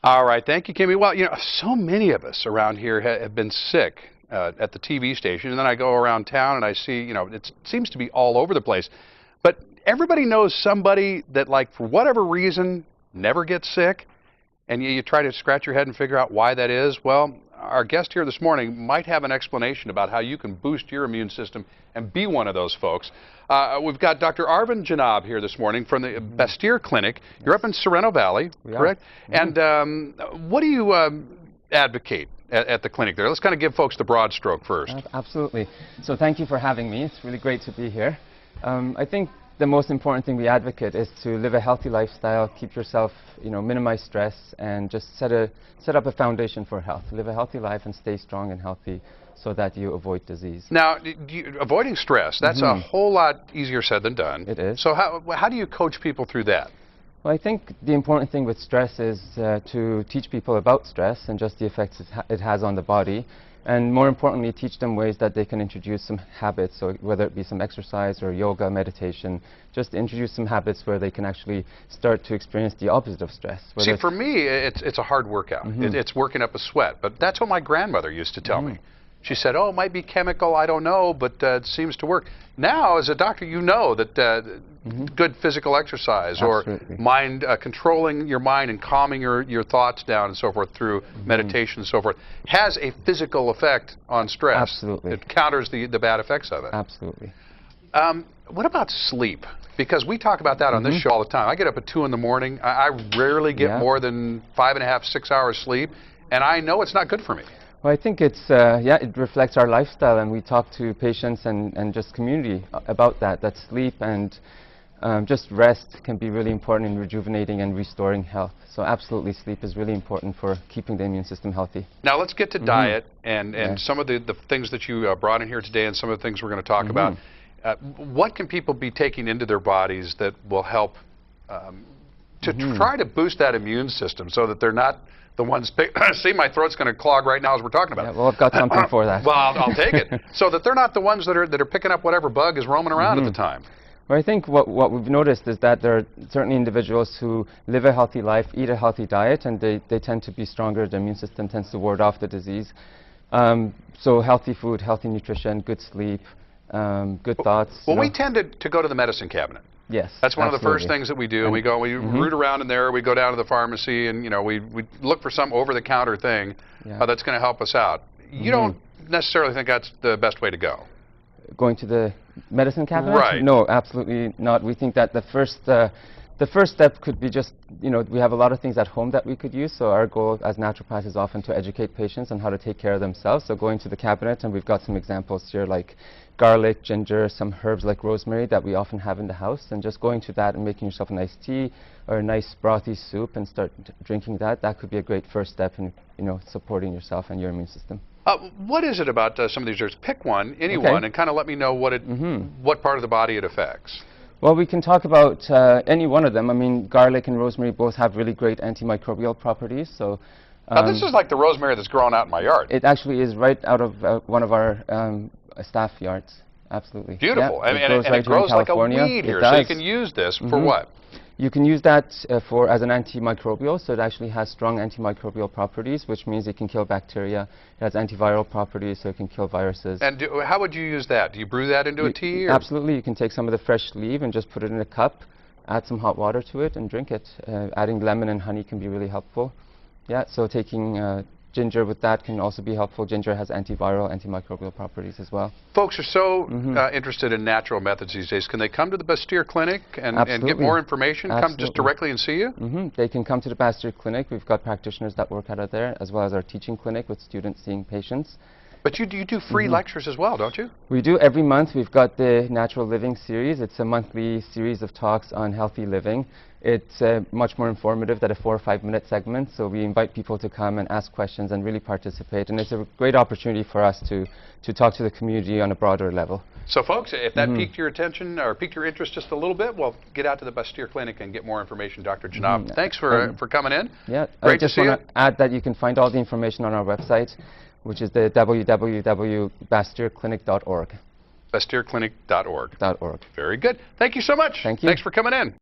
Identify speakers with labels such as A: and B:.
A: All right, thank you, Kimmy. Well, so many of us around here have been sick at the TV station, and then I go around town and I see, it seems to be all over the place. But everybody knows somebody that, like, for whatever reason, never gets sick, and you try to scratch your head and figure out why that is. Well, our guest here this morning might have an explanation about how you can boost your immune system and be one of those folks. We've got Dr. Arvin Jenab here this morning from the Bastyr Clinic. You're up in Sorrento Valley, correct? And what do you advocate at the clinic there? Let's kind of give folks the broad stroke first.
B: Absolutely. So thank you for having me. It's really great to be here. I think the most important thing we advocate is to live a healthy lifestyle, keep yourself, minimize stress, and just set up a foundation for health. Live a healthy life and stay strong and healthy so that you avoid disease.
A: Now, avoiding stress, that's a whole lot easier said than done.
B: It is.
A: So how do you coach people through that?
B: Well, I think the important thing with stress is to teach people about stress and just the effects it has on the body. And more importantly, teach them ways that they can introduce some habits, so whether it be some exercise or yoga, meditation, just introduce some habits where they can actually start to experience the opposite of stress.
A: See, for me, it's a hard workout. It's working up a sweat, but that's what my grandmother used to tell me. She said, oh, it might be chemical, I don't know, but it seems to work. Now, as a doctor, you know that good physical exercise or mind, controlling your mind and calming your thoughts down and so forth through meditation and so forth has a physical effect on stress.
B: Absolutely.
A: It counters the bad effects of it.
B: Absolutely.
A: What about sleep? Because we talk about that on this show all the time. I get up at 2 in the morning. I rarely get more than 5.5, 6 hours sleep, and I know it's not good for me.
B: Well, I think it's, it reflects our lifestyle, and we talk to patients and just community about that sleep and just rest can be really important in rejuvenating and restoring health. So absolutely, sleep is really important for keeping the immune system healthy.
A: Now let's get to diet and some of the things that you brought in here today and some of the things we're going to talk about. What can people be taking into their bodies that will help to try to boost that immune system so that they're not the ones see, my throat's going to clog right now as we're talking about it.
B: Well, I've got something for that.
A: Well, I'll take it. So that they're not the ones that are picking up whatever bug is roaming around at the time.
B: Well, I think what we've noticed is that there are certainly individuals who live a healthy life, eat a healthy diet, and they tend to be stronger. Their immune system tends to ward off the disease. So healthy food, healthy nutrition, good sleep, good thoughts.
A: Well, we tend to go to the medicine cabinet.
B: Yes,
A: that's one of the first things that we do. We root around in there. We go down to the pharmacy, and we look for some over-the-counter thing that's going to help us out. You don't necessarily think that's the best way to go?
B: Going to the medicine cabinet?
A: Right.
B: No, absolutely not. We think that the first step could be just, we have a lot of things at home that we could use, so our goal as naturopaths is often to educate patients on how to take care of themselves. So going to the cabinet, and we've got some examples here like garlic, ginger, some herbs like rosemary that we often have in the house, and just going to that and making yourself a nice tea or a nice brothy soup and start drinking that could be a great first step in supporting yourself and your immune system.
A: What is it about some of these herbs? Pick one, any one, and kind of let me know what part of the body it affects.
B: Well, we can talk about any one of them. I mean, garlic and rosemary both have really great antimicrobial properties. So
A: now this is like the rosemary that's growing out in my yard.
B: It actually is right out of one of our staff yards. Absolutely.
A: Beautiful. Yeah, and it grows like a weed here, so you can use this for what?
B: You can use that as an antimicrobial, so it actually has strong antimicrobial properties, which means it can kill bacteria. It has antiviral properties, so it can kill viruses.
A: And how would you use that? Do you brew that into a tea? Or?
B: Absolutely. You can take some of the fresh leaf and just put it in a cup, add some hot water to it, and drink it. Adding lemon and honey can be really helpful. Yeah, so taking ginger with that can also be helpful. Ginger has antiviral, antimicrobial properties as well.
A: Folks are so interested in natural methods these days. Can they come to the Bastyr Clinic and get more information? Come just directly and see you?
B: They can come to the Bastyr Clinic. We've got practitioners that work out of there, as well as our teaching clinic with students seeing patients.
A: But you do free lectures as well, don't you?
B: We do every month. We've got the Natural Living series. It's a monthly series of talks on healthy living. It's much more informative than a 4 or 5 minute segment, so we invite people to come and ask questions and really participate, and it's a great opportunity for us to talk to the community on a broader level.
A: So folks, if that piqued your attention or piqued your interest just a little bit, well, get out to the Bastyr Clinic and get more information. Dr. Jenab, thanks for coming in.
B: Yeah,
A: great to see you.
B: I just want to add that you can find all the information on our website, which is the www.bastyrclinic.org.
A: Bastyrclinic.org.
B: .org.
A: Very good. Thank you so much.
B: Thank you.
A: Thanks for coming in.